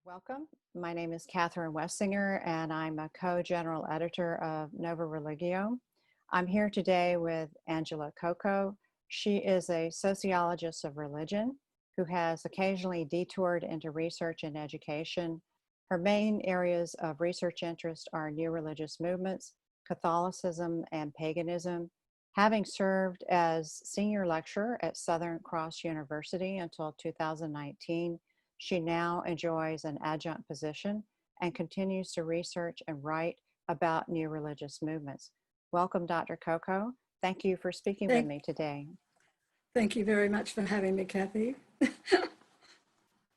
Welcome. My name is Catherine Wessinger, and I'm a co-general editor of Nova Religio. I'm here today with Angela Coco. She is a sociologist of religion who has occasionally detoured into research and education. Her main areas of research interest are new religious movements, Catholicism, and paganism. Having served as senior lecturer at Southern Cross University until 2019, she now enjoys an adjunct position and continues to research and write about new religious movements. Welcome, Dr. Coco. Thank you for speaking with me today. Thank you very much for having me, Kathy.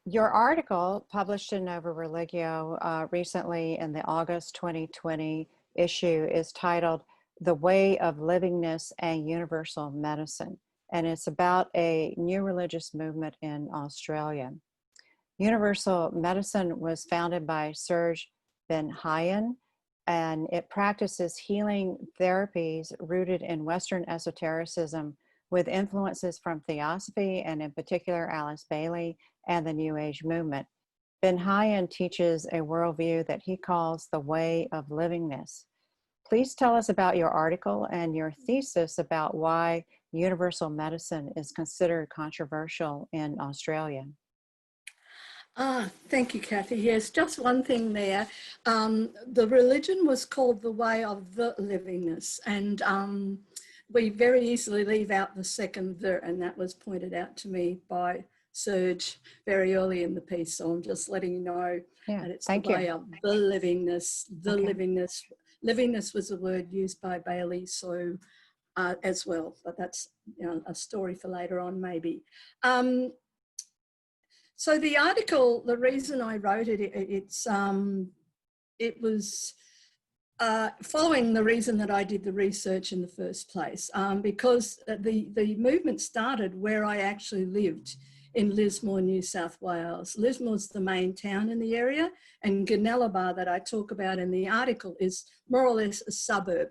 Your article, published in Nova Religio recently in the August 2020 issue, is titled "The Way of Livingness and Universal Medicine," and it's about a new religious movement in Australia. Universal medicine was founded by Serge Ben Hayan, and it practices healing therapies rooted in Western esotericism with influences from Theosophy and in particular Alice Bailey and the New Age movement. Ben Hayan teaches a worldview that he calls the way of livingness. Please tell us about your article and your thesis about why universal medicine is considered controversial in Australia. Thank you, Kathy. Yes, just one thing there. The religion was called the way of the livingness, and we very easily leave out the second "the," and that was pointed out to me by Serge very early in the piece. So I'm just letting you know that it's the way of the livingness. The livingness. Livingness was a word used by Bailey, so as well, but that's a story for later on, maybe. So the article, the reason I wrote it, it was following the reason that I did the research in the first place, because the movement started where I actually lived in Lismore, New South Wales. Lismore's the main town in the area, and Gunnellabar that I talk about in the article is more or less a suburb.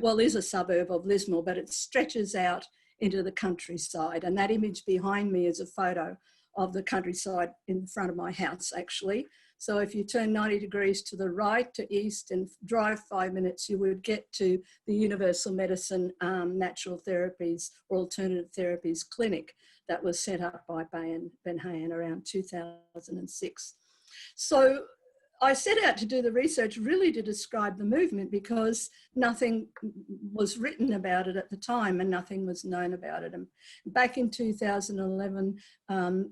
Well, is a suburb of Lismore, but it stretches out into the countryside. And that image behind me is a photo of the countryside in front of my house, actually. So if you turn 90 degrees to the right, to east, and drive 5 minutes, you would get to the Universal Medicine Natural Therapies or Alternative Therapies Clinic that was set up by Ben Hayan around 2006. So I set out to do the research really to describe the movement because nothing was written about it at the time and nothing was known about it. And back in 2011,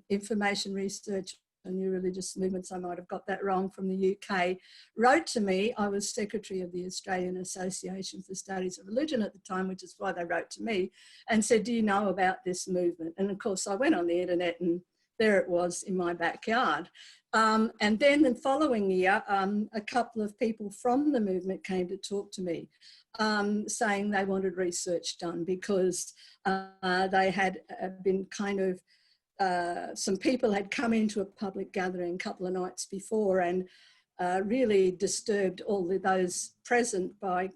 Information Research on New Religious Movements, I might have got that wrong, from the UK, wrote to me. I was secretary of the Australian Association for Studies of Religion at the time, which is why they wrote to me, and said, "Do you know about this movement?" And of course, I went on the internet and there it was in my backyard. And then the following year, a couple of people from the movement came to talk to me, saying they wanted research done because they had been kind of, some people had come into a public gathering a couple of nights before and really disturbed all those present by,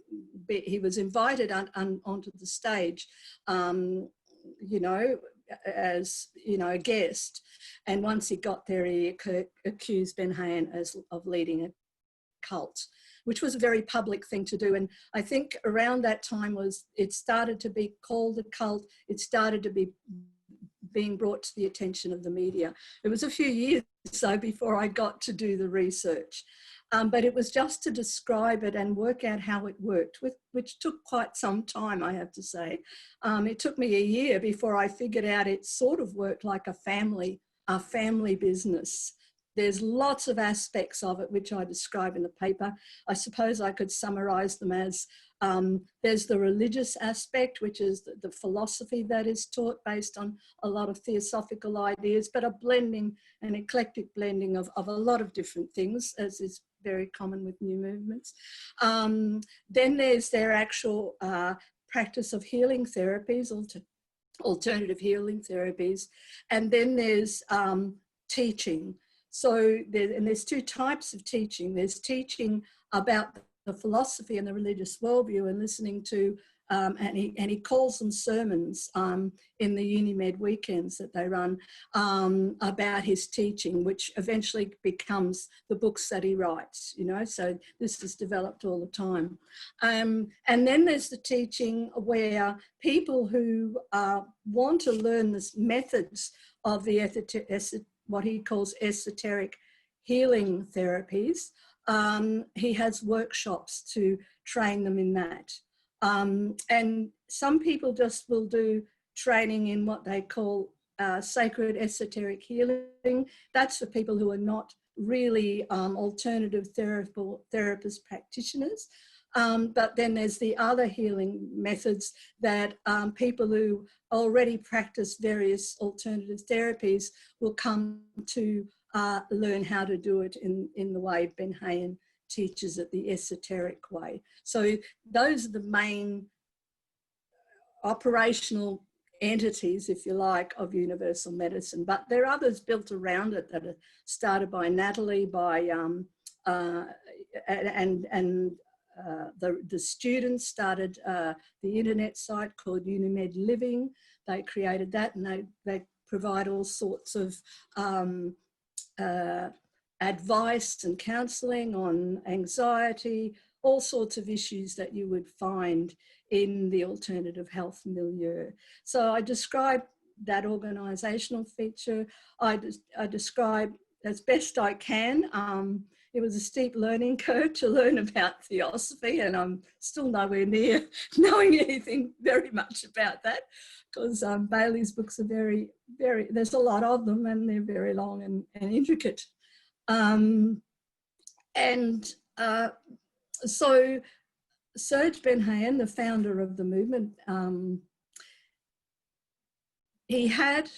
he was invited onto the stage, as a guest, and once he got there he accused Ben Hayan of leading a cult, which was a very public thing to do. And I think around that time it started to be called a cult. It started to be being brought to the attention of the media. It was a few years though before I got to do the research. But it was just to describe it and work out how it worked, which took quite some time, I have to say. It took me a year before I figured out it sort of worked like a family business. There's lots of aspects of it which I describe in the paper. I suppose I could summarize them as there's the religious aspect, which is the philosophy that is taught based on a lot of theosophical ideas, but an eclectic blending of a lot of different things, as is very common with new movements. Then there's their actual practice of healing therapies, alternative healing therapies. And then there's teaching. So there's two types of teaching. There's teaching about the philosophy and the religious worldview and listening to and he calls them sermons in the UniMed weekends that they run about his teaching, which eventually becomes the books that he writes, you know, so this is developed all the time. And then there's the teaching where people who want to learn the methods of the what he calls esoteric healing therapies, he has workshops to train them in that. And some people just will do training in what they call sacred esoteric healing. That's for people who are not really alternative therapist practitioners. But then there's the other healing methods that people who already practice various alternative therapies will come to learn how to do it in the way Ben Hayen teaches it, the esoteric way. So those are the main operational entities, if you like, of universal medicine. But there are others built around it that are started by Natalie, by the students started the internet site called UniMed Living. They created that, and they provide all sorts of advice and counselling on anxiety, all sorts of issues that you would find in the alternative health milieu. So I describe that organisational feature. I describe as best I can. It was a steep learning curve to learn about theosophy, and I'm still nowhere near knowing anything very much about that, because Bailey's books are very, very, there's a lot of them, and they're very long and intricate. So Serge Ben Hayen, the founder of the movement, he had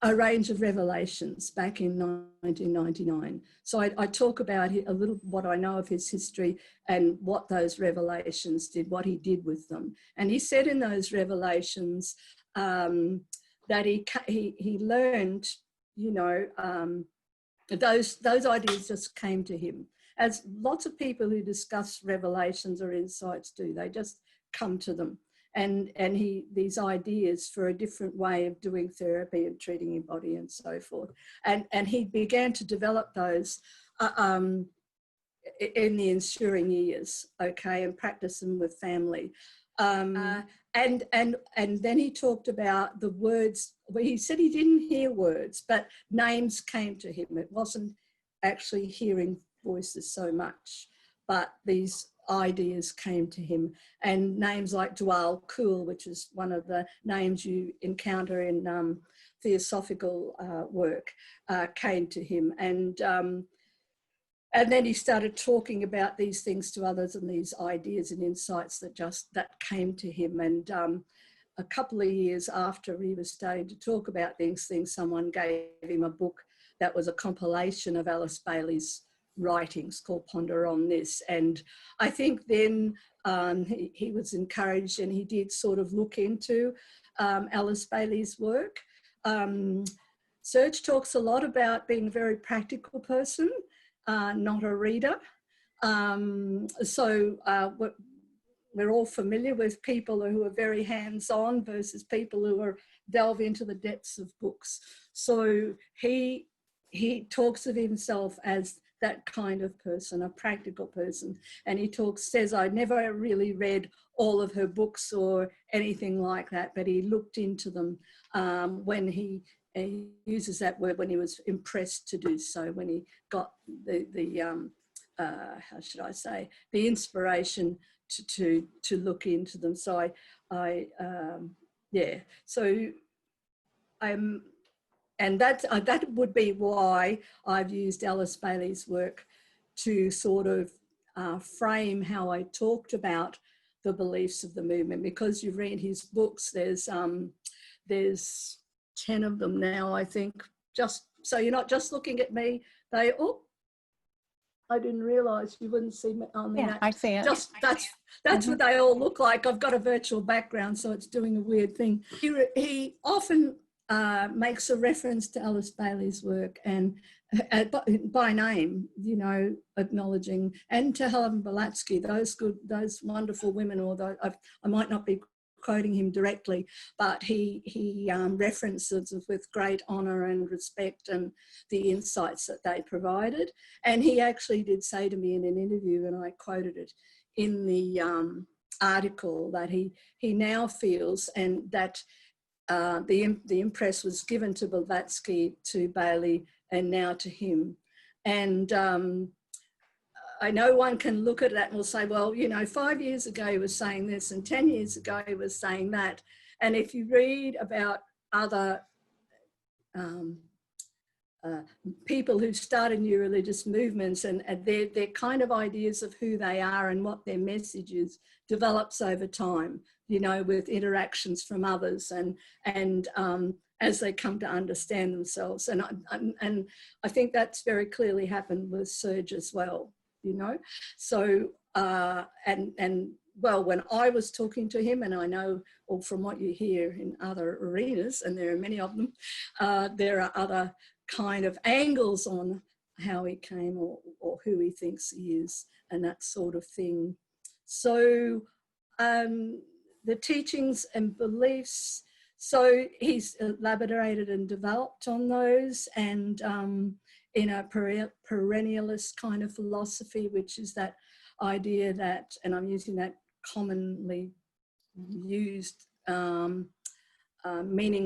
a range of revelations back in 1999. So I talk about a little what I know of his history and what those revelations did, what he did with them. And he said in those revelations that he learned, you know, those ideas just came to him, as lots of people who discuss revelations or insights do. They just come to them, and these ideas for a different way of doing therapy and treating your body and so forth. And he began to develop those in the ensuing years, okay, and practice them with family. And then he talked about the words. Well, he said he didn't hear words, but names came to him. It wasn't actually hearing voices so much, but these ideas came to him. And names like Dwal Kul, which is one of the names you encounter in theosophical work, came to him. And then he started talking about these things to others, and these ideas and insights that came to him. And a couple of years after he was starting to talk about these things, someone gave him a book that was a compilation of Alice Bailey's writings called Ponder on This. And I think then he was encouraged, and he did sort of look into Alice Bailey's work. Serge talks a lot about being a very practical person, not a reader. We're all familiar with people who are very hands-on versus people who are delve into the depths of books. So he talks of himself as that kind of person, a practical person. And he says, I never really read all of her books or anything like that, but he looked into them when he uses that word, when he was impressed to do so, when he got the how should I say, the inspiration to look into them. So and that would be why I've used Alice Bailey's work to sort of frame how I talked about the beliefs of the movement. Because you read his books, there's 10 of them now, I think. Just so you're not just looking at me. I didn't realise you wouldn't see me on the Yeah, I see it. That's what they all look like. I've got a virtual background, so it's doing a weird thing. He often makes a reference to Alice Bailey's work and by name, you know, acknowledging, and to Helen Blavatsky, those wonderful women, although I might not be quoting him directly, but he references with great honour and respect and the insights that they provided. And he actually did say to me in an interview, and I quoted it in the article, that he now feels, and that the impress was given to Blavatsky, to Bailey, and now to him. And I know one can look at that and will say, well, you know, 5 years ago he was saying this and 10 years ago he was saying that. And if you read about other people who started new religious movements and their kind of ideas of who they are and what their message is develops over time, you know, with interactions from others and as they come to understand themselves. And I think that's very clearly happened with Serge as well, you know. So, and well, when I was talking to him, and I know, or from what you hear in other arenas, and there are many of them, there are other kind of angles on how he came or who he thinks he is and that sort of thing. So the teachings and beliefs, so he's elaborated and developed on those, and in a perennialist kind of philosophy, which is that idea that, and I'm using that commonly used meaning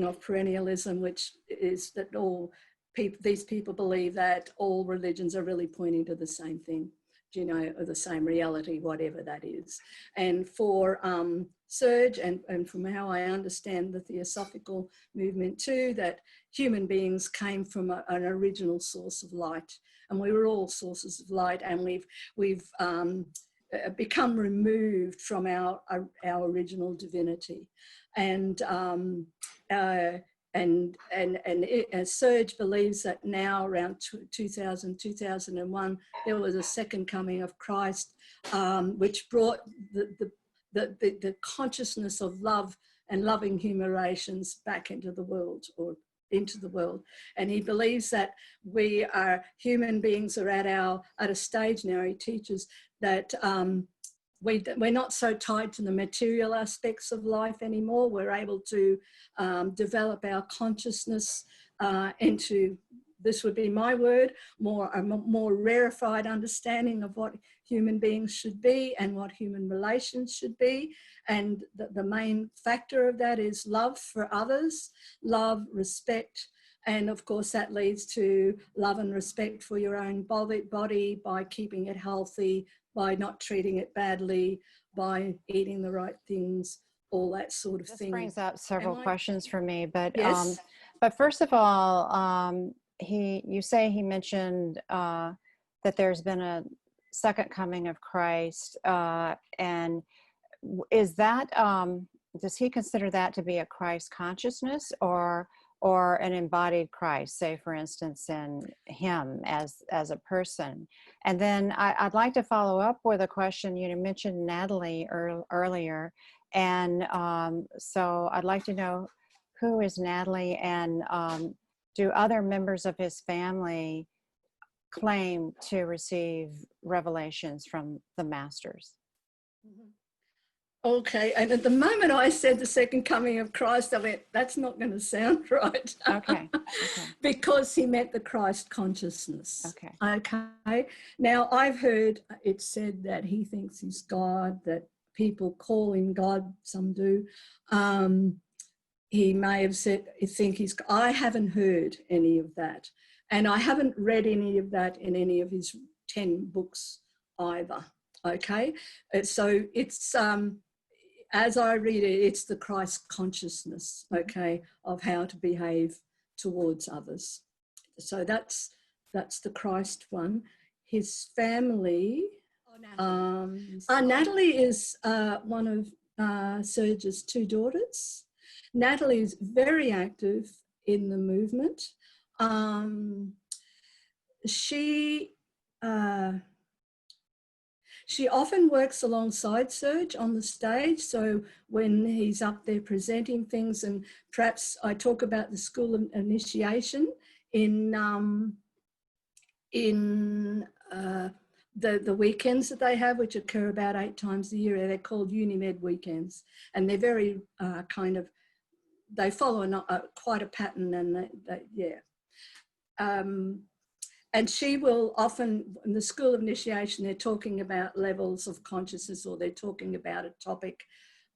of perennialism, which is that these people believe that all religions are really pointing to the same thing, you know, or the same reality, whatever that is. And for Serge, and from how I understand the Theosophical movement too, that human beings came from an original source of light, and we were all sources of light, and we've become removed from our original divinity. And Serge believes that now around 2001, there was a second coming of Christ, which brought the consciousness of love and loving human relations back into the world, and he believes that we are human beings are at a stage now, he teaches, that we're not so tied to the material aspects of life anymore. We're able to develop our consciousness into, this would be my word, a more rarefied understanding of what human beings should be and what human relations should be. And the main factor of that is love for others, love, respect, and of course that leads to love and respect for your own body by keeping it healthy, by not treating it badly, by eating the right things, all that sort of thing. This brings up several questions for me, but yes. But first of all, you say he mentioned that there's been a second coming of Christ, and is that does he consider that to be a Christ consciousness or an embodied Christ, say for instance in him as a person? And then I'd like to follow up with a question. You mentioned Natalie earlier, and so I'd like to know, who is Natalie, and do other members of his family claim to receive revelations from the masters? Okay, and at the moment I said the second coming of Christ, I went, that's not going to sound right. Okay. Because he meant the Christ consciousness. Okay. Now, I've heard it said that he thinks he's God, that people call him God, some do. He may have said, I haven't heard any of that. And I haven't read any of that in any of his 10 books either. Okay. So it's, as I read it, it's the Christ consciousness, okay, of how to behave towards others. So that's the Christ one. His family, Natalie is one of Serge's 2 daughters. Natalie is very active in the movement. She She often works alongside Serge on the stage. So when he's up there presenting things, and perhaps I talk about the school of initiation in the weekends that they have, which occur about 8 times a year. They're called Unimed weekends, and they're very they follow quite a pattern, and and she will often, in the school of initiation, they're talking about levels of consciousness, or they're talking about a topic,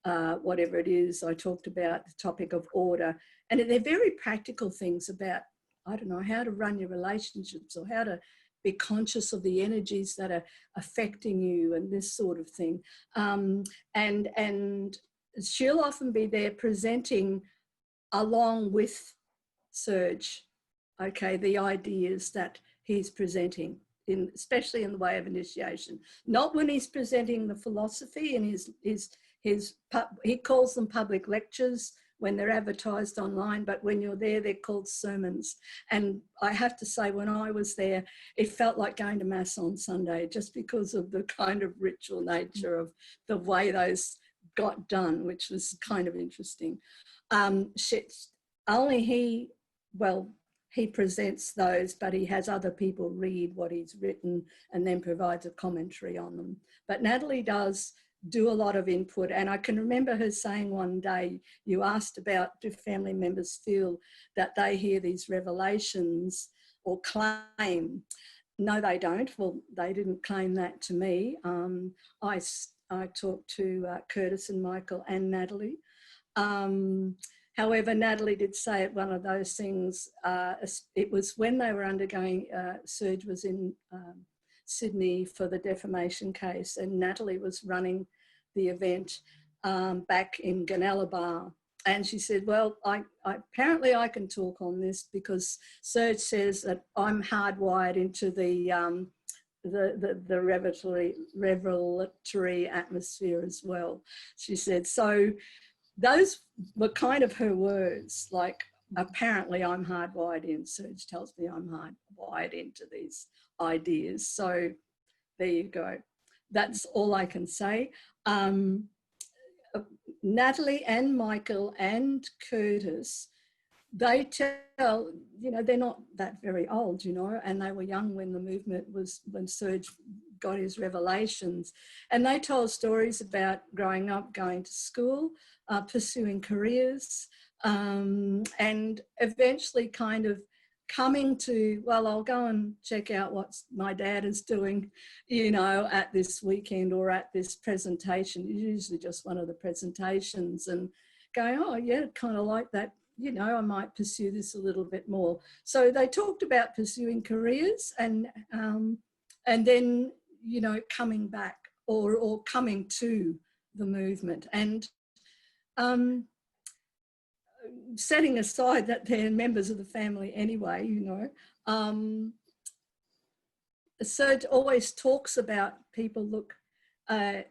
whatever it is. I talked about the topic of order, and they're very practical things about, I don't know, how to run your relationships, or how to be conscious of the energies that are affecting you, and this sort of thing. And she'll often be there presenting along with Serge, okay, the ideas that he's presenting, especially in the way of initiation. Not when he's presenting the philosophy and he calls them public lectures when they're advertised online, but when you're there, they're called sermons. And I have to say, when I was there, it felt like going to Mass on Sunday, just because of the kind of ritual nature of the way those got done, which was kind of interesting. He presents those, but he has other people read what he's written and then provides a commentary on them. But Natalie does do a lot of input. And I can remember her saying one day, you asked about, do family members feel that they hear these revelations or claim? No, they don't. Well, they didn't claim that to me. I talked to Curtis and Michael and Natalie. However, Natalie did say at one of those things, it was when they were undergoing, Serge was in Sydney for the defamation case, and Natalie was running the event back in Gunnellabar. And she said, well, apparently I can talk on this because Serge says that I'm hardwired into the revelatory atmosphere as well. She said, so those were kind of her words, like, apparently I'm hardwired in. Serge tells me I'm hardwired into these ideas. So there you go. That's all I can say. Natalie and Michael and Curtis, they tell, they're not that very old, and they were young when the movement was, when Serge got his revelations. And they told stories about growing up, going to school, pursuing careers, and eventually kind of coming to, well, I'll go and check out what my dad is doing, at this weekend or at this presentation, usually just one of the presentations, and going, oh yeah, kind of like that, I might pursue this a little bit more. So they talked about pursuing careers and then, coming back or coming to the movement. And setting aside that they're members of the family anyway, Serge always talks about people, look,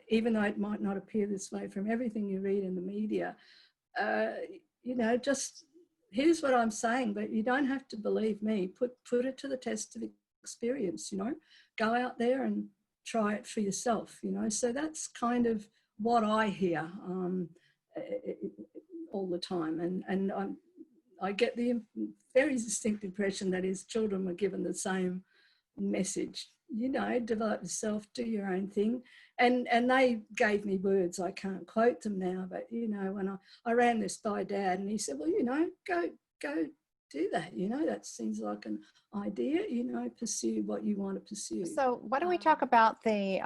even though it might not appear this way from everything you read in the media, just here's what I'm saying, but you don't have to believe me. Put it to the test of experience, go out there and try it for yourself, So that's kind of what I hear all the time. And I get the very distinct impression that his children were given the same message, develop yourself, do your own thing. And they gave me words, I can't quote them now, but, when I ran this by Dad, and he said, well, go do that, that seems like an idea, pursue what you want to pursue. So why don't we talk about the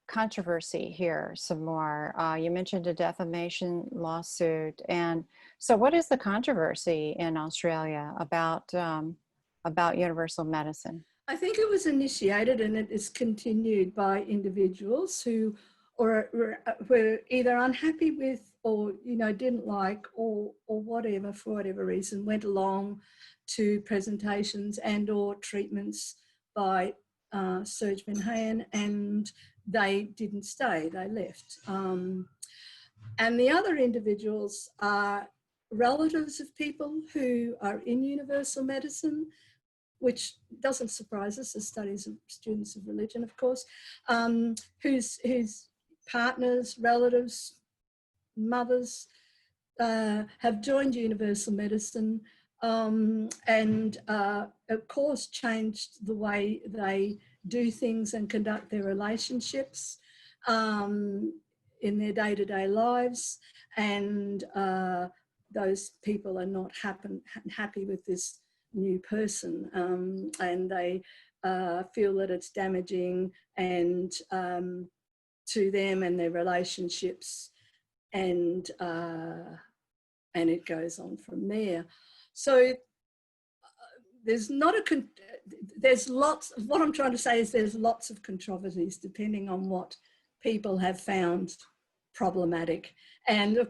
controversy here some more? You mentioned a defamation lawsuit. And so what is the controversy in Australia about universal medicine? I think it was initiated and it is continued by individuals who were either unhappy with or, didn't like or whatever, for whatever reason, went along to presentations and or treatments by Serge Ben Hayen, and they didn't stay, they left. And the other individuals are relatives of people who are in universal medicine, which doesn't surprise us as studies of students of religion, of course, whose partners, relatives, mothers have joined universal medicine and of course changed the way they do things and conduct their relationships in their day-to-day lives, and those people are not happy with this new person, and they feel that it's damaging and to them and their relationships, and it goes on from there. So there's lots, what I'm trying to say is there's lots of controversies depending on what people have found problematic. And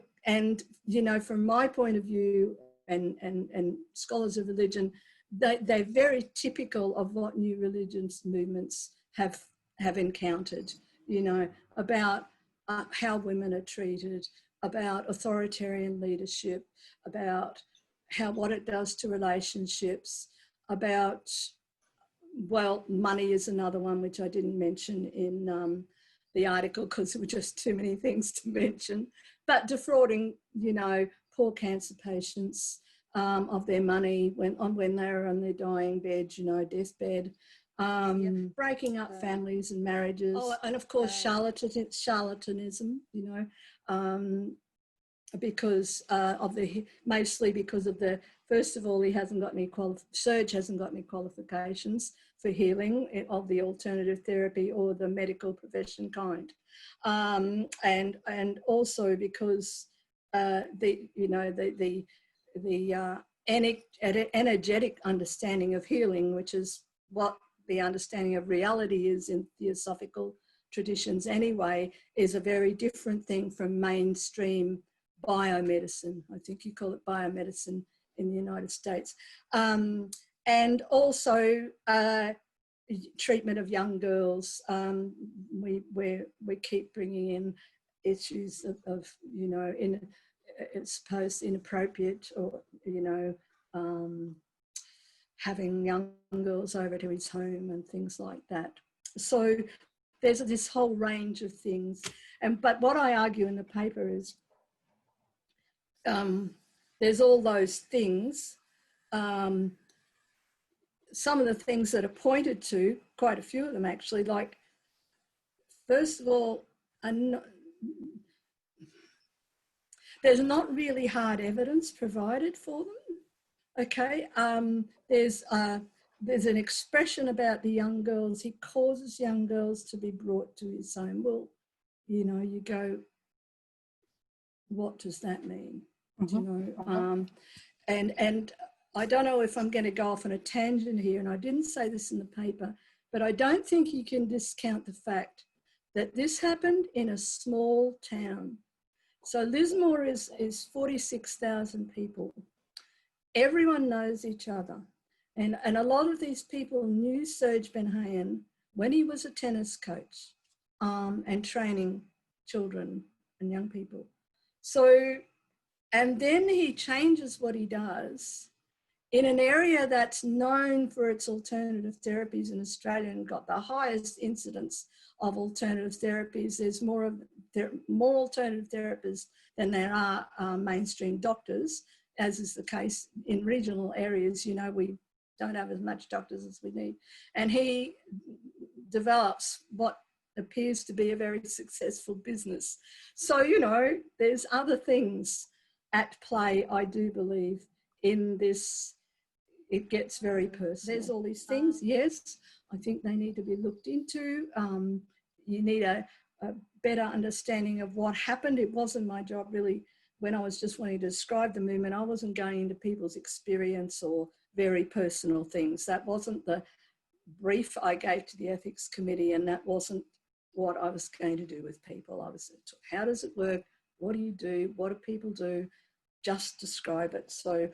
you know, from my point of view and scholars of religion, they're very typical of what new religious movements have encountered, you know, about how women are treated, about authoritarian leadership, about what it does to relationships, about, well, money is another one which I didn't mention in the article because there were just too many things to mention, but defrauding, you know, poor cancer patients of their money when they're on their dying bed, you know, deathbed, breaking up families and marriages. Oh, and of course, charlatanism, you know, because mostly because of the, first of all, he hasn't got any Serge hasn't got any qualifications for healing of the alternative therapy or the medical profession kind, and also because the energetic understanding of healing, which is what the understanding of reality is in theosophical traditions anyway, is a very different thing from mainstream biomedicine. I think you call it biomedicine in the United States. And also treatment of young girls. We keep bringing in issues of you know, supposed inappropriate or, you know, having young girls over to his home and things like that. So there's this whole range of things. But what I argue in the paper is there's all those things. Some of the things that are pointed to, quite a few of them actually, like, first of all, there's not really hard evidence provided for them. Okay, there's an expression about the young girls. He causes young girls to be brought to his home. Well, you know, you go, what does that mean? Mm-hmm. You know, and I don't know if I'm going to go off on a tangent here, and I didn't say this in the paper, but I don't think you can discount the fact that this happened in a small town. So Lismore is 46,000 people. Everyone knows each other. And a lot of these people knew Serge Ben-Hayan when he was a tennis coach and training children and young people. So, and then he changes what he does in an area that's known for its alternative therapies in Australia and got the highest incidence of alternative therapies. There's more alternative therapists than there are mainstream doctors, as is the case in regional areas. You know, we don't have as much doctors as we need. And he develops what appears to be a very successful business. So, you know, there's other things at play, I do believe, in this. It gets very personal. There's all these things, yes, I think they need to be looked into. You need a better understanding of what happened. It wasn't my job really, when I was just wanting to describe the movement, I wasn't going into people's experience or very personal things. That wasn't the brief I gave to the ethics committee, and that wasn't what I was going to do with people. I was, how does it work? What do you do? What do people do? Just describe it. So,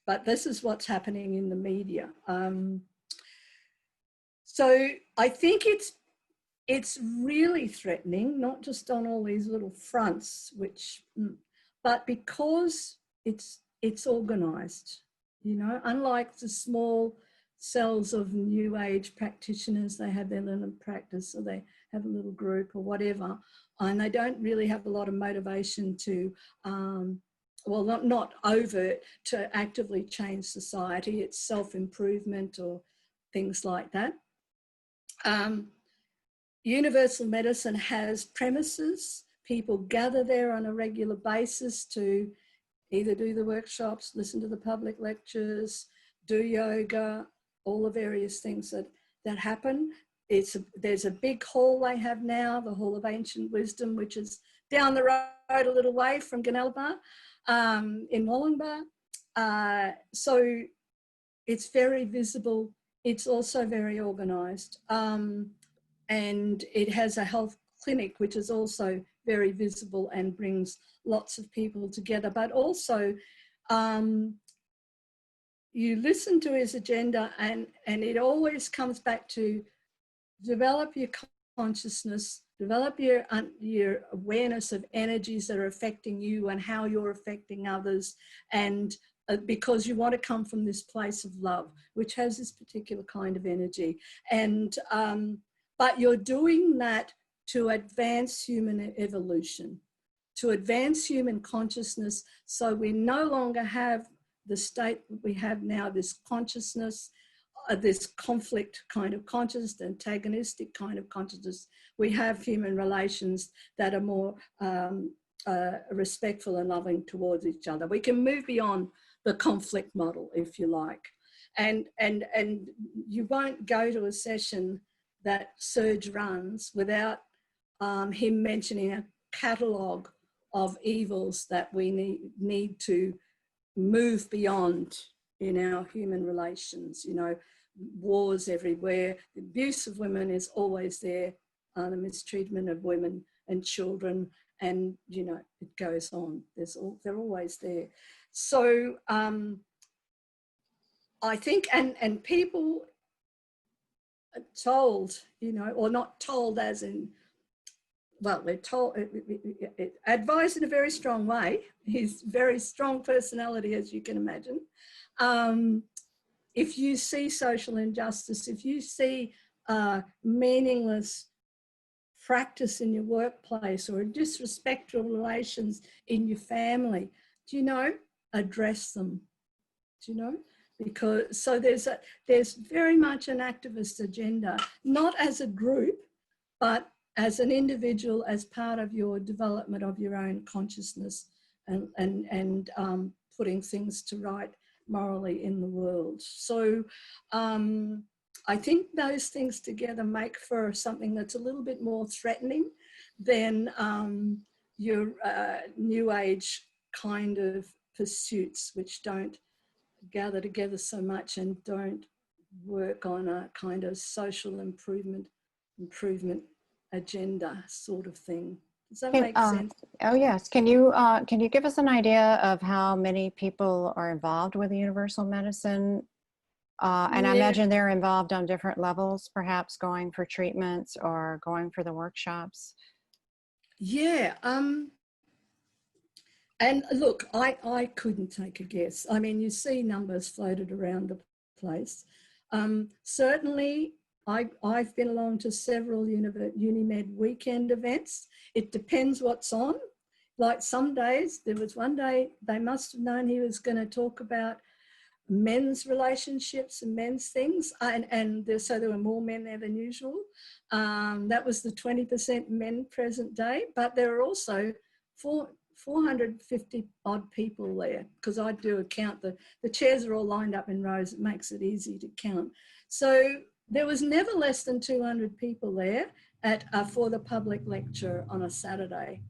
but this is what's happening in the media. So I think it's really threatening, not just on all these little fronts, but because it's organised, you know, unlike the small cells of New Age practitioners, they have their little practice or they have a little group or whatever, and they don't really have a lot of motivation to, well, not overt, to actively change society. It's self-improvement or things like that. Universal medicine has premises. People gather there on a regular basis to either do the workshops, listen to the public lectures, do yoga, all the various things that happen. There's a big hall they have now, the Hall of Ancient Wisdom, which is down the road a little way from Gunalba, in Wollongbar. So it's very visible. It's also very organised. And it has a health clinic, which is also very visible and brings lots of people together. But also, you listen to his agenda, and it always comes back to develop your consciousness, develop your awareness of energies that are affecting you and how you're affecting others, and because you want to come from this place of love, which has this particular kind of energy. And but you're doing that to advance human evolution, to advance human consciousness, so we no longer have the state that we have now, this consciousness, this conflict kind of consciousness, antagonistic kind of consciousness. We have human relations that are more respectful and loving towards each other. We can move beyond the conflict model, if you like. And you won't go to a session that Serge runs without him mentioning a catalogue of evils that we need to move beyond in our human relations. You know, wars everywhere, the abuse of women is always there, the mistreatment of women and children, and, you know, it goes on. They're always there. So I think, and people are told, you know, or not told as in, well, we're told, advised in a very strong way. He's very strong personality, as you can imagine. If you see social injustice, if you see meaningless practice in your workplace or disrespectful relations in your family, do you know, address them, do you know? Because, so there's very much an activist agenda, not as a group, but as an individual, as part of your development of your own consciousness and putting things to right morally in the world. So I think those things together make for something that's a little bit more threatening than your New Age kind of pursuits, which don't gather together so much and don't work on a kind of social improvement agenda sort of thing. Does that make sense? Oh yes. Can you give us an idea of how many people are involved with universal medicine? And I imagine they're involved on different levels, perhaps going for treatments or going for the workshops. Yeah. And look, I couldn't take a guess. I mean, you see numbers floated around the place. Certainly, I've been along to several Unimed weekend events. It depends what's on. Like some days, there was one day they must have known he was going to talk about men's relationships and men's things, so there were more men there than usual. That was the 20% men present day, but there were also 450 odd people there, because I do a count. The chairs are all lined up in rows. It makes it easy to count. So there was never less than 200 people there for the public lecture on a Saturday.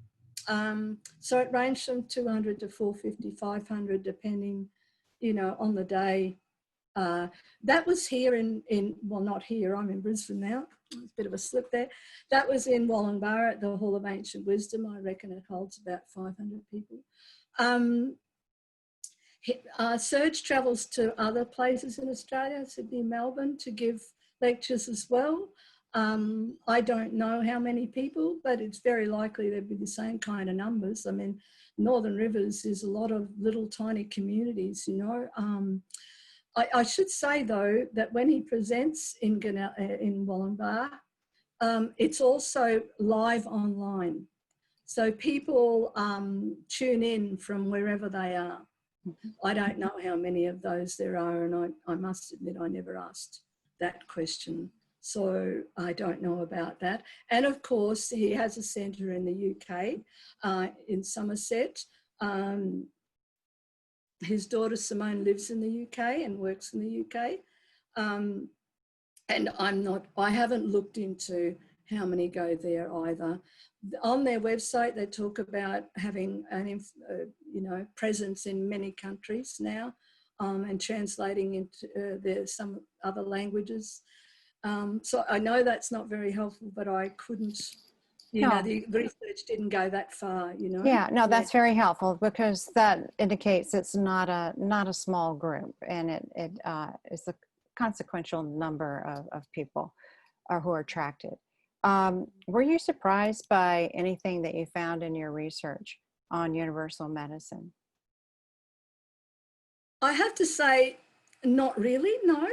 So it ranged from 200 to 450, 500, depending, you know, on the day. That was here well, not here, I'm in Brisbane now. It's a bit of a slip there. That was in Wollongbar at the Hall of Ancient Wisdom. I reckon it holds about 500 people. Serge travels to other places in Australia, Sydney, Melbourne, to give lectures as well. I don't know how many people, but it's very likely there'd be the same kind of numbers. I mean, Northern Rivers is a lot of little tiny communities, you know. I should say, though, that when he presents in Wollongbar, it's also live online. So people tune in from wherever they are. I don't know how many of those there are, and I must admit I never asked that question. So I don't know about that. And of course, he has a centre in the UK, in Somerset. His daughter Simone lives in the UK and works in the UK. And I haven't looked into how many go there either. On their website, they talk about having an, presence in many countries now, and translating into some other languages. So I know that's not very helpful, but I couldn't, the research didn't go that far, Yeah, no, that's very helpful, because that indicates it's not a small group, and it is a consequential number of people who are attracted. Were you surprised by anything that you found in your research on universal medicine? I have to say, not really, no.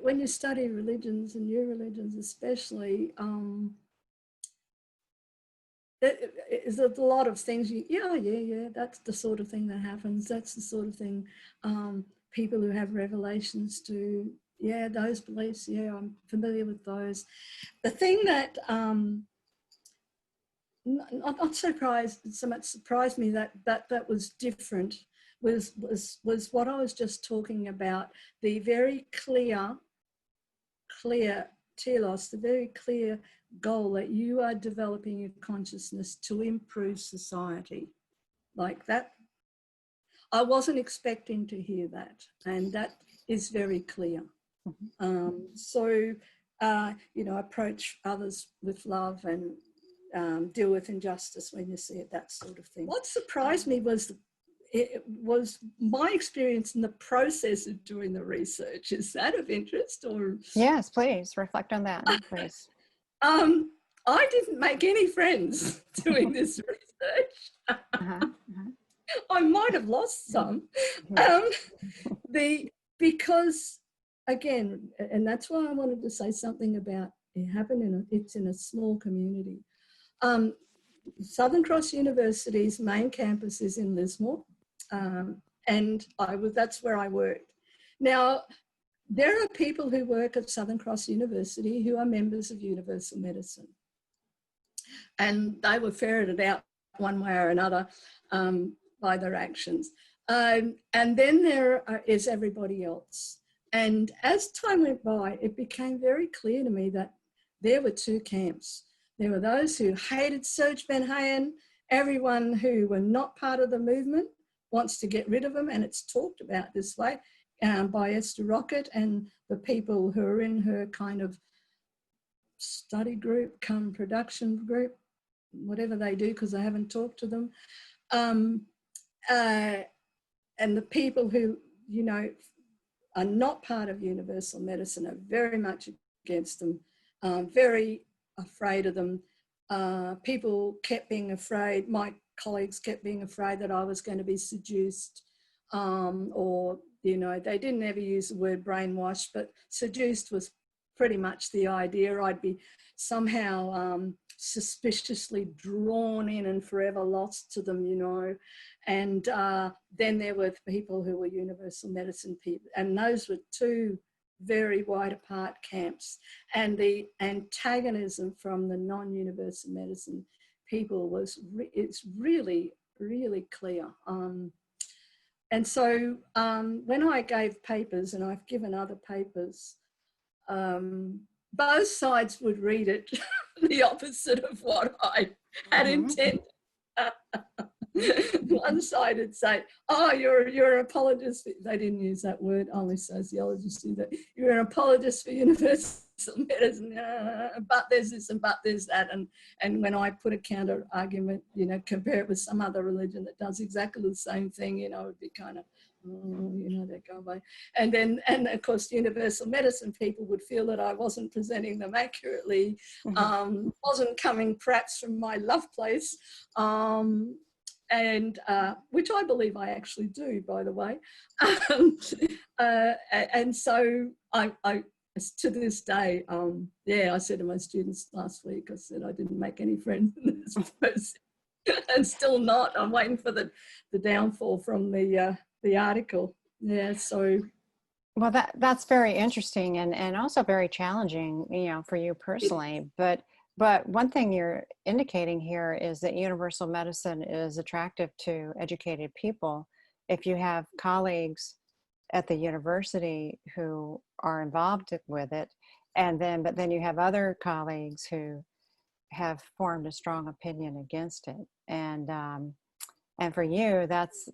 When you study religions, and new religions especially, there's a lot of things that's the sort of thing that happens. That's the sort of thing people who have revelations do. Yeah, those beliefs, I'm familiar with those. The thing that not surprised, so much surprised me that was different was what I was just talking about, the very clear telos, the very clear goal that you are developing your consciousness to improve society. Like that, I wasn't expecting to hear that, and that is very clear. Approach others with love, and deal with injustice when you see it, that sort of thing. What surprised me was my experience in the process of doing the research. Is that of interest? Or yes, please reflect on that, please. I didn't make any friends doing this research. I might have lost some. Because again, and that's why I wanted to say something about it happened it's in a small community. Southern Cross University's main campus is in Lismore, and that's where I worked. Now, there are people who work at Southern Cross University who are members of Universal Medicine, and they were ferreted out one way or another by their actions. And then there is everybody else. And as time went by, it became very clear to me that there were two camps. There were those who hated Serge Ben Hayen. Everyone who were not part of the movement wants to get rid of them, and it's talked about this way by Esther Rocket and the people who are in her kind of study group, come production group, whatever they do, because I haven't talked to them. And the people who, are not part of universal medicine are very much against them, very afraid of them. People kept being afraid, my colleagues kept being afraid that I was going to be seduced, or, they didn't ever use the word brainwashed, but seduced was pretty much the idea. I'd be somehow suspiciously drawn in and forever lost to them, And then there were people who were universal medicine people, and those were two very wide apart camps. And the antagonism from the non-universal medicine people it's really, really clear. And so when I gave papers, and I've given other papers, both sides would read it the opposite of what I had intended. One side would say, "Oh, you're an apologist." They didn't use that word. Only sociologists do that. You're an apologist for universal medicine, but there's this and but there's that. And when I put a counter argument, you know, compare it with some other religion that does exactly the same thing, you know, it'd be kind of, you know, they go away. And then, and of course, universal medicine people would feel that I wasn't presenting them accurately, wasn't coming perhaps from my love place, and which I believe I actually do, by the way. And so I to this day, yeah, I said to my students last week, I said I didn't make any friends in this process, and still not. I'm waiting for the downfall from the article. Yeah, so. Well, that's very interesting and also very challenging, you know, for you personally. But one thing you're indicating here is that universal medicine is attractive to educated people. If you have colleagues at the university who are involved with it, but then you have other colleagues who have formed a strong opinion against it, and for you, that's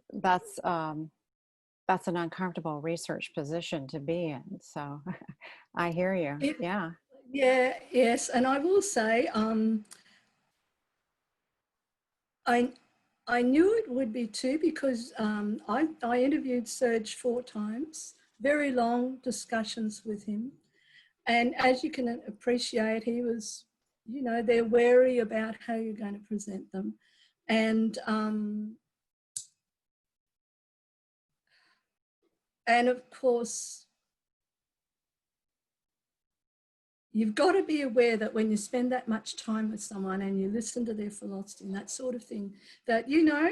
an uncomfortable research position to be in. So I hear you. Yeah. Yeah, yes. And I will say, I knew it would be too, because I interviewed Serge 4 times, very long discussions with him. And as you can appreciate, he was, you know, they're wary about how you're going to present them. And of course, you've got to be aware that when you spend that much time with someone and you listen to their philosophy and that sort of thing, that, you know,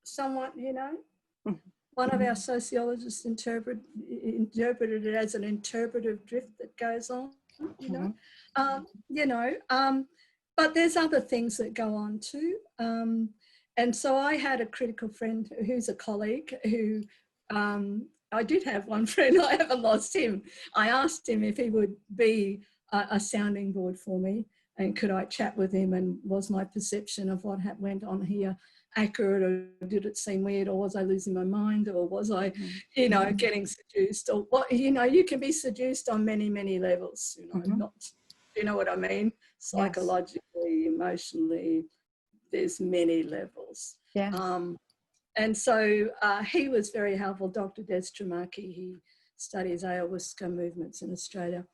somewhat, you know, one of our sociologists interpreted it as an interpretive drift that goes on, you know. But there's other things that go on too. And so I had a critical friend who's a colleague who, I did have one friend, I haven't lost him. I asked him if he would be a sounding board for me, and could I chat with him, and was my perception of what went on here accurate, or did it seem weird, or was I losing my mind, or was I, you know, getting seduced, or what, you know, you can be seduced on many, many levels, you know, not, you know what I mean? Psychologically, emotionally, there's many levels. Yeah. And so he was very helpful, Dr. Des Tremaki. He studies ayahuasca movements in Australia.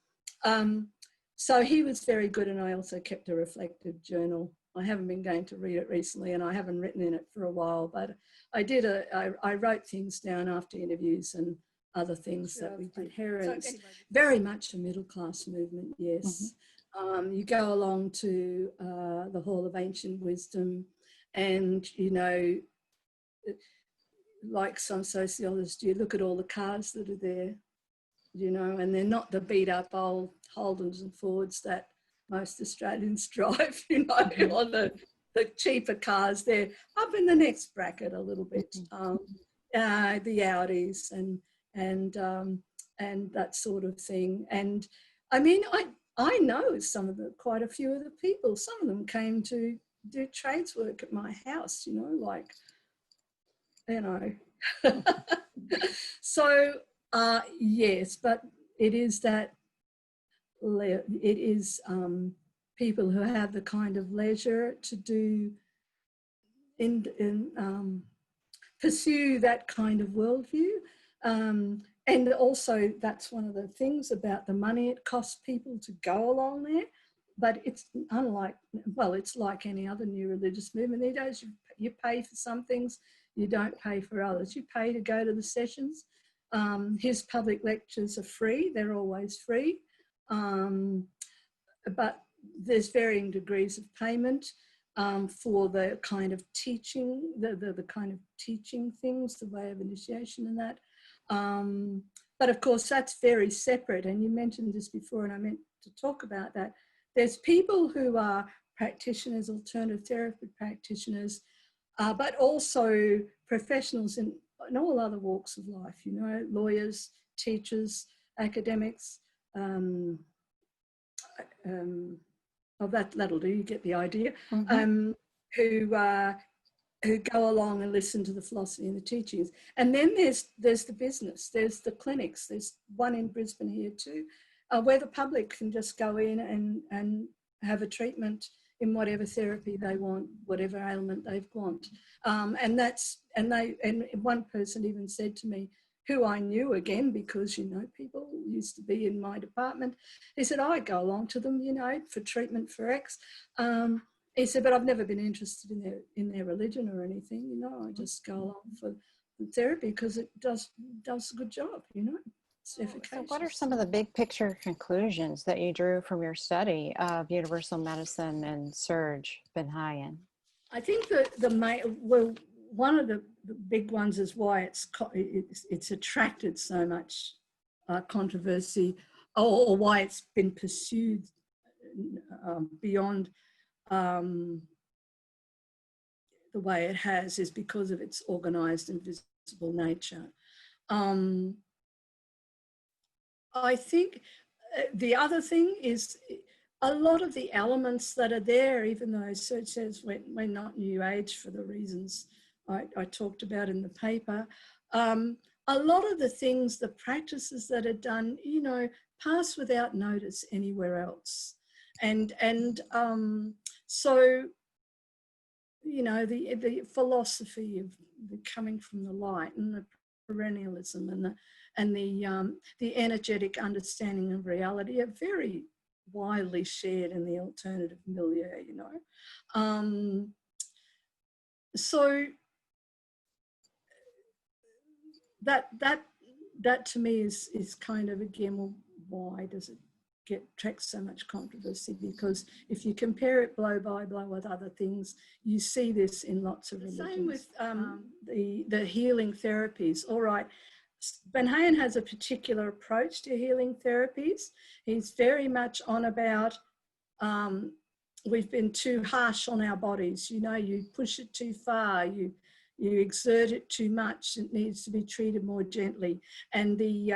So he was very good, and I also kept a reflective journal. I haven't been going to read it recently, and I haven't written in it for a while, but I wrote things down after interviews and other things that we did. Adherence, so anyway, very much a middle class movement, yes. You go along to the Hall of Ancient Wisdom, and, you know, like some sociologists, you look at all the cars that are there, you know, and they're not the beat up old Holdens and Fords that most Australians drive, you know, or the cheaper cars. They're up in the next bracket a little bit. The Audis and that sort of thing. And I mean, I know quite a few of the people. Some of them came to do trades work at my house, you know, like, you know. So yes, but it is that. It is people who have the kind of leisure to do pursue that kind of worldview, and also that's one of the things about the money it costs people to go along there. But it's unlike, well, it's like any other new religious movement these days. You pay for some things, you don't pay for others. You pay to go to the sessions. His public lectures are free; they're always free. But there's varying degrees of payment for the kind of teaching, the kind of teaching things, the way of initiation and that. But of course, that's very separate. And you mentioned this before, and I meant to talk about that. There's people who are practitioners, alternative therapy practitioners, but also professionals in all other walks of life, you know, lawyers, teachers, academics. That'll do, you get the idea, who go along and listen to the philosophy and the teachings. And then there's the business, there's the clinics, there's one in Brisbane here too, where the public can just go in and have a treatment in whatever therapy they want, whatever ailment they want. And one person even said to me, who I knew again, because, you know, people used to be in my department. He said, I go along to them, you know, for treatment for X. He said, but I've never been interested in their religion or anything, you know, I just go along for therapy because it does a good job, you know. So what are some of the big picture conclusions that you drew from your study of universal medicine and Serge Benhayan? I think that one of the big ones is why it's attracted so much controversy, or why it's been pursued beyond the way it has, is because of its organised and visible nature. I think the other thing is a lot of the elements that are there, even though Serge says we're not New Age for the reasons I talked about in the paper, a lot of the things, the practices that are done, you know, pass without notice anywhere else. And so, you know, the philosophy of the coming from the light and the perennialism and the energetic understanding of reality are very widely shared in the alternative milieu, you know. So that to me is kind of, again, well, why does it attract so much controversy? Because if you compare it blow by blow with other things, you see this in lots of religions. Same with the healing therapies. All right, Benhayan has a particular approach to healing therapies. He's very much on about we've been too harsh on our bodies. You know, you push it too far, you exert it too much. It needs to be treated more gently. And the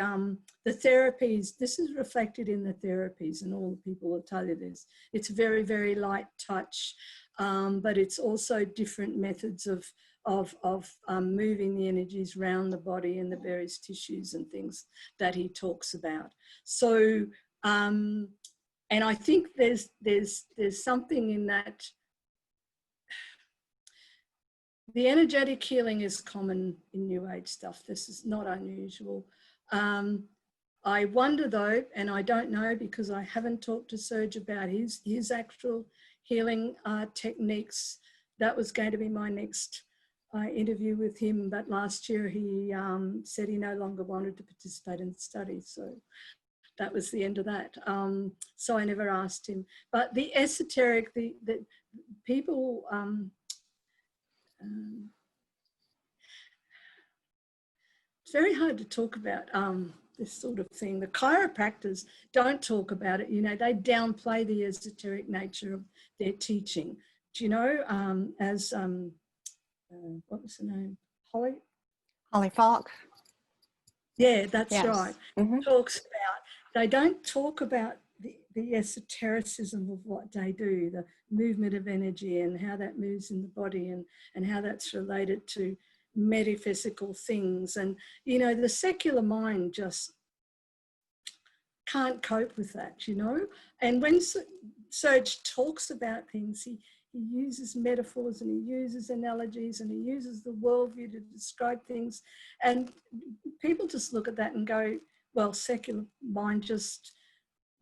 therapies, this is reflected in the therapies, and all the people will tell you this. It's very, very light touch, but it's also different methods of moving the energies around the body and the various tissues and things that he talks about. So, and I think there's something in that. The energetic healing is common in New Age stuff. This is not unusual. I wonder though, and I don't know because I haven't talked to Serge about his actual healing techniques. That was going to be my next interview with him, but last year he said he no longer wanted to participate in the study. So that was the end of that. So I never asked him. But the esoteric, the people, it's very hard to talk about this sort of thing. The chiropractors don't talk about it. You know, they downplay the esoteric nature of their teaching. Do you know, as what was the name? Holly Falk. Yeah, that's yes. right. Mm-hmm. Talks about, they don't talk about the esotericism of what they do, the movement of energy and how that moves in the body, and how that's related to metaphysical things. And, you know, the secular mind just can't cope with that, you know. And when Serge talks about things, he uses metaphors and he uses analogies and he uses the worldview to describe things. And people just look at that and go, well, secular mind just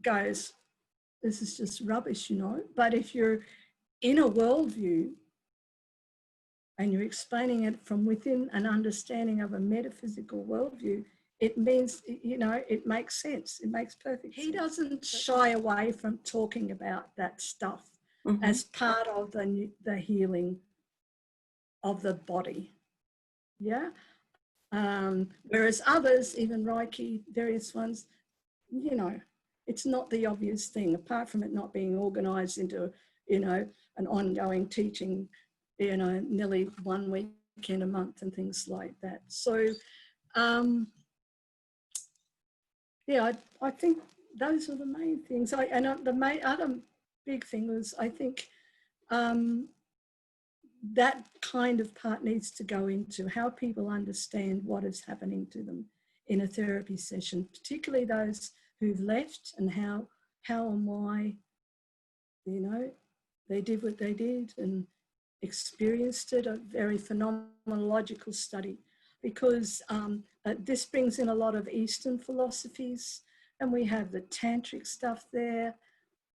goes, this is just rubbish, you know. But if you're in a worldview and you're explaining it from within an understanding of a metaphysical worldview, it means, you know, it makes sense. It makes perfect sense. He doesn't shy away from talking about that stuff as part of the healing of the body. Yeah. Whereas others, even Reiki, various ones, you know, it's not the obvious thing, apart from it not being organised into, you know, an ongoing teaching, you know, nearly 1 weekend a month and things like that. So, yeah, I think those are the main things. And the other big thing was, I think that kind of part needs to go into how people understand what is happening to them in a therapy session, particularly those who've left and how and why, you know, they did what they did and experienced it, a very phenomenological study, because this brings in a lot of Eastern philosophies, and we have the tantric stuff there,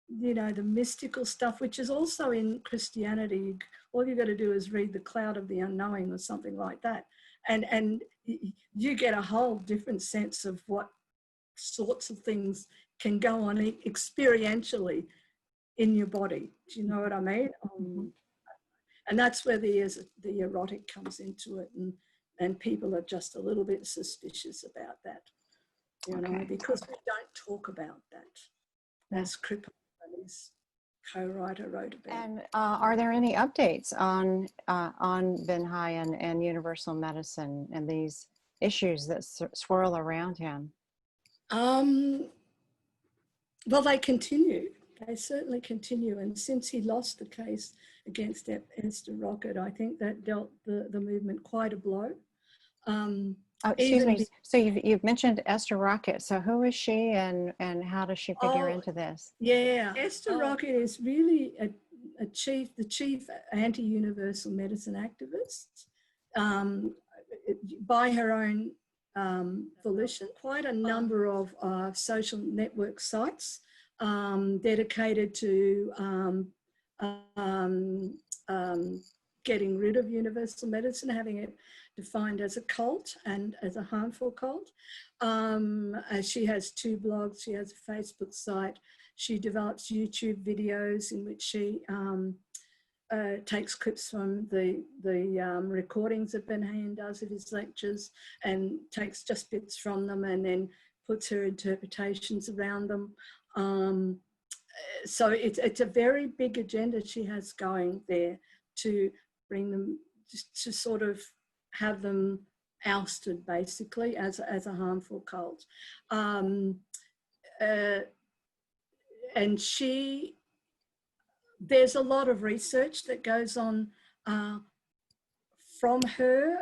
you know, the mystical stuff, which is also in Christianity. All you got to do is read The Cloud of the Unknowing or something like that, and you get a whole different sense of what sorts of things can go on experientially in your body. Do you know what I mean? And that's where the erotic comes into it, and people are just a little bit suspicious about that, you know, because we don't talk about that, as Cripple, his co-writer, wrote about. And are there any updates on Ben Hyen and universal medicine and these issues that swirl around him? Well, they continue. They certainly continue. And since he lost the case against Esther Rocket, I think that dealt the movement quite a blow. Excuse me. So you've mentioned Esther Rocket. So who is she, and how does she figure into this? Yeah, Esther Rocket is really the chief anti-universal medicine activist, by her own volition. Quite a number of social network sites dedicated to getting rid of universal medicine, having it defined as a cult and as a harmful cult. She has 2 blogs, she has a Facebook site, she develops YouTube videos in which she takes clips from the recordings that Ben Hyen does of his lectures and takes just bits from them and then puts her interpretations around them. So it's a very big agenda she has going there to bring them, to sort of have them ousted, basically, as a harmful cult. And there's a lot of research that goes on from her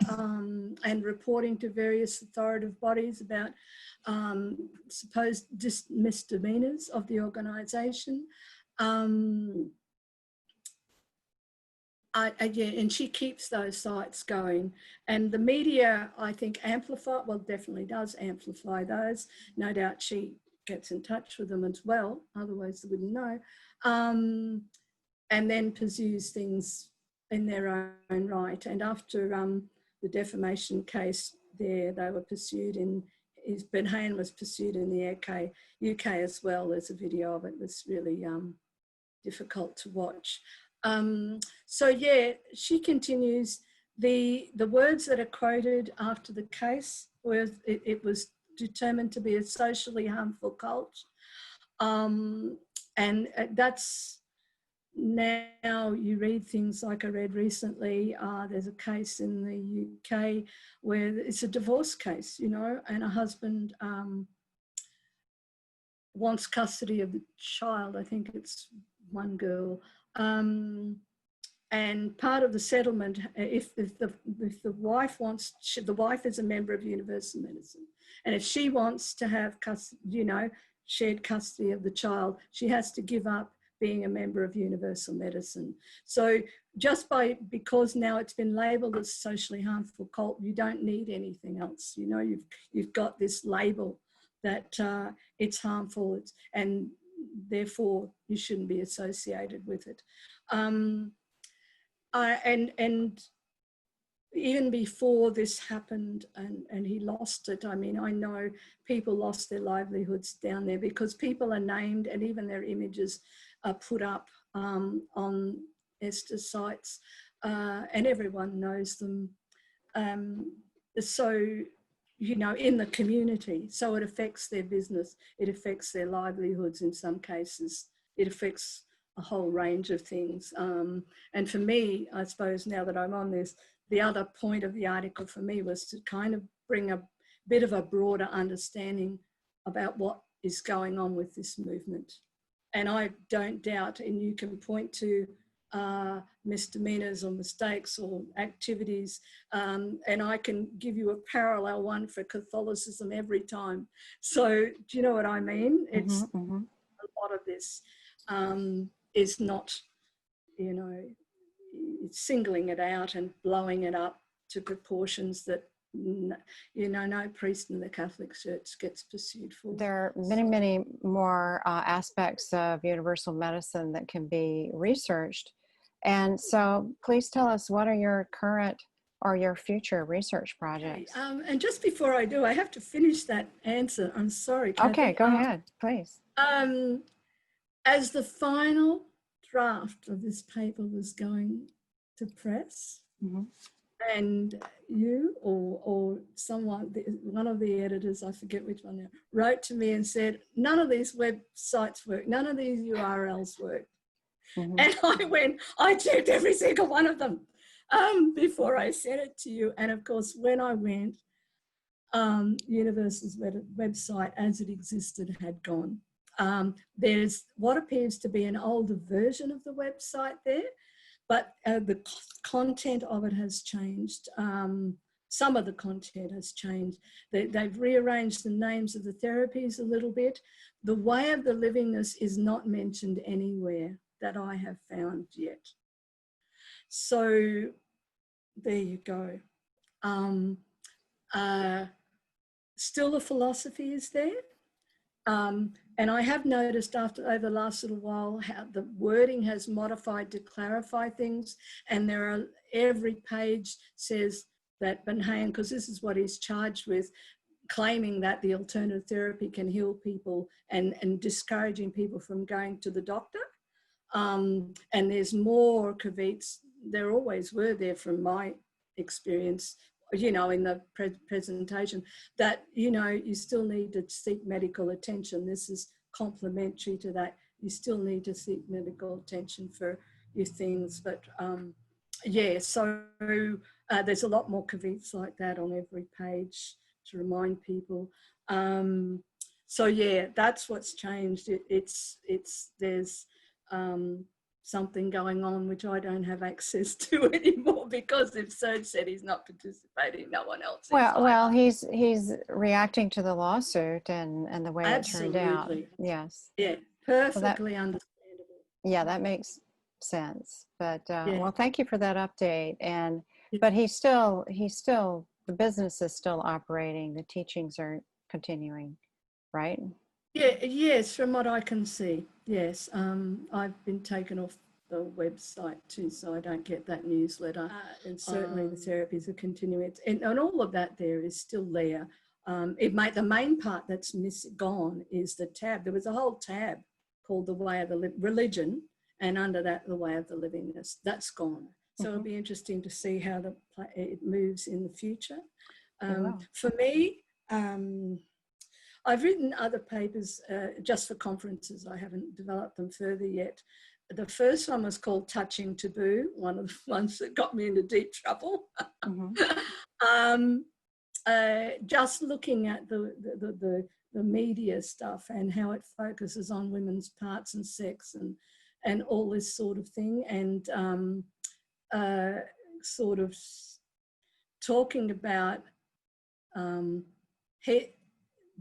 and reporting to various authoritative bodies about supposed misdemeanors of the organisation. Yeah, and she keeps those sites going. And the media, I think, definitely does amplify those. No doubt she gets in touch with them as well, otherwise they wouldn't know. And then pursues things in their own right. And after the defamation case there, they were pursued Ben Hyen was pursued in the UK as well. There's a video of it that's really difficult to watch. So yeah, she continues. The words that are quoted after the case were, it was determined to be a socially harmful cult. And that's, now you read things like I read recently, there's a case in the UK where it's a divorce case, you know, and a husband wants custody of the child. I think it's one girl. And part of the settlement, if the wife wants, the wife is a member of universal medicine, and if she wants to have custody, you know, shared custody of the child, she has to give up being a member of universal medicine. So just because now it's been labelled as socially harmful cult, you don't need anything else. You know, you've got this label that it's harmful, and therefore you shouldn't be associated with it. And even before this happened and he lost it, I mean, I know people lost their livelihoods down there because people are named and even their images are put up on Esther's sites, and everyone knows them. So, you know, in the community, so it affects their business, it affects their livelihoods in some cases, it affects a whole range of things. And for me, I suppose now that I'm on this, the other point of the article for me was to kind of bring a bit of a broader understanding about what is going on with this movement. And I don't doubt, and you can point to misdemeanors or mistakes or activities, and I can give you a parallel one for Catholicism every time. So do you know what I mean? It's a lot of this is not, you know, singling it out and blowing it up to proportions that, you know, no priest in the Catholic Church gets pursued for. There are many, many more aspects of universal medicine that can be researched. And so please tell us, what are your current or your future research projects? Okay. And just before I do, I have to finish that answer. I'm sorry, Kathy. Okay, go ahead, please. As the final draft of this paper was going to press, and you or someone, one of the editors, I forget which one now, wrote to me and said, none of these websites work, none of these URLs work. And I checked every single one of them before I sent it to you. And of course, when I went, Universal's website as it existed had gone. There's what appears to be an older version of the website there, but the content of it has changed. Some of the content has changed. They've rearranged the names of the therapies a little bit. The way of the livingness is not mentioned anywhere that I have found yet. So there you go. Still the philosophy is there. And I have noticed over the last little while how the wording has modified to clarify things. And every page says that Benhayan, because this is what he's charged with, claiming that the alternative therapy can heal people and discouraging people from going to the doctor. And there's more caveats. There always were there from my experience, you know, in the presentation, that, you know, you still need to seek medical attention. This is complementary to that. You still need to seek medical attention for your things. But yeah, so there's a lot more caveats like that on every page to remind people. So yeah, that's what's changed. There's something going on which I don't have access to anymore, because if Serge said he's not participating, no one else is. Well, he's reacting to the lawsuit and the way it turned out. Yes. Yeah, perfectly understandable. Yeah, that makes sense. But well, thank you for that update. And but he's still the business is still operating. The teachings are continuing, right? Yeah, yes, from what I can see, yes. I've been taken off the website too, so I don't get that newsletter. And certainly the therapies are continuing. And all of that there is still there. The main part that's gone is the tab. There was a whole tab called the Way of the Religion, and under that, the Way of the Livingness. That's gone. So it'll be interesting to see how it moves in the future. For me, I've written other papers just for conferences. I haven't developed them further yet. The first one was called Touching Taboo, one of the ones that got me into deep trouble. Just looking at the media stuff and how it focuses on women's parts and sex and all this sort of thing, and sort of talking about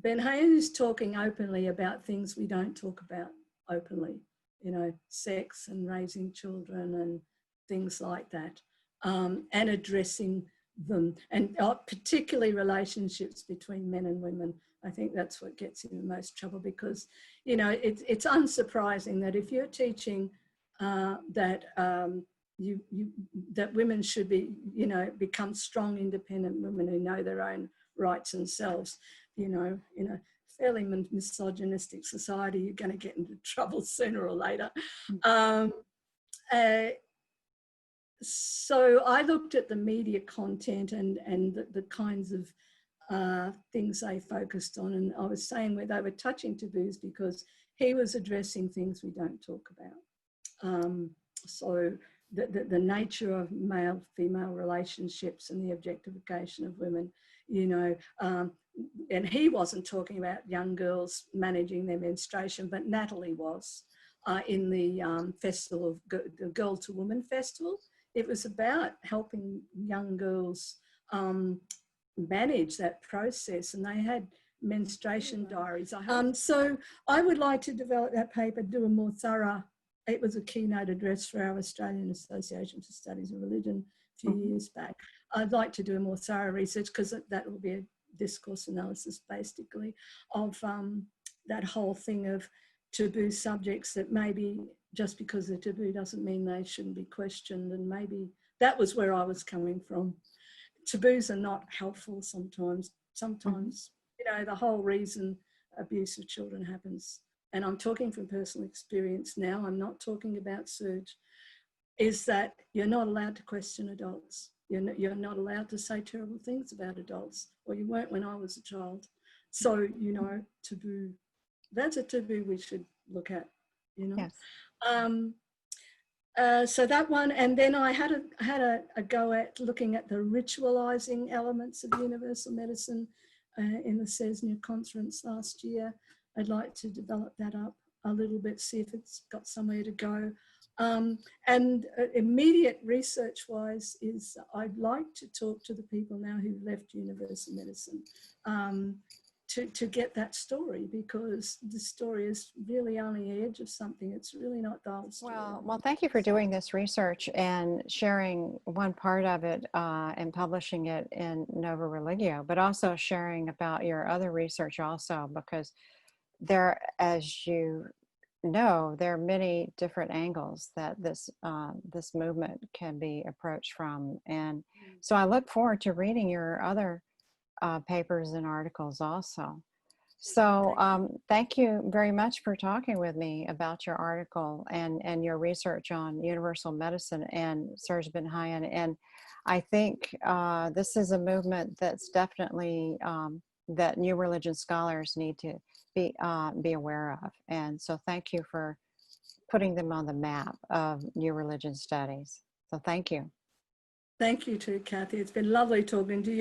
Benhayan is talking openly about things we don't talk about openly, you know, sex and raising children and things like that, and addressing them, and particularly relationships between men and women. I think that's what gets in the most trouble, because, you know, it's unsurprising that if you're teaching that that women should be, you know, become strong, independent women who know their own rights and selves, you know, in a fairly misogynistic society, you're going to get into trouble sooner or later. So I looked at the media content and the kinds of things they focused on, and I was saying where they were touching taboos because he was addressing things we don't talk about. So the nature of male-female relationships and the objectification of women, you know, and he wasn't talking about young girls managing their menstruation, but Natalie was. in the festival of the Girl to Woman Festival. It was about helping young girls manage that process, and they had menstruation diaries. So I would like to develop that paper, do a more thorough, it was a keynote address for our Australian Association for Studies of Religion a few years back. I'd like to do a more thorough research, because that will be a discourse analysis basically of that whole thing of taboo subjects, that maybe just because they're taboo doesn't mean they shouldn't be questioned. And maybe that was where I was coming from. Taboos are not helpful sometimes. Sometimes, you know, the whole reason abuse of children happens, and I'm talking from personal experience now, I'm not talking about Serge, is that you're not allowed to question adults. You're not allowed to say terrible things about adults, or you weren't when I was a child. So, you know, taboo, that's a taboo we should look at, you know. Yes. So that one, and then I had a go at looking at the ritualizing elements of universal medicine in the CESNA conference last year. I'd like to develop that up a little bit, see if it's got somewhere to go. And immediate research-wise is I'd like to talk to the people now who've left universal medicine to get that story, because the story is really on the edge of something. It's really not the whole story. Well, thank you for doing this research and sharing one part of it and publishing it in Nova Religio, but also sharing about your other research also, because there, as you know, there are many different angles that this movement can be approached from. And so I look forward to reading your other papers and articles also. So thank you very much for talking with me about your article and your research on universal medicine and Serge Ben Hayan. And I think this is a movement that's definitely that new religion scholars need to be aware of. And so thank you for putting them on the map of new religion studies. So thank you. Thank you too, Kathy. It's been lovely talking to you.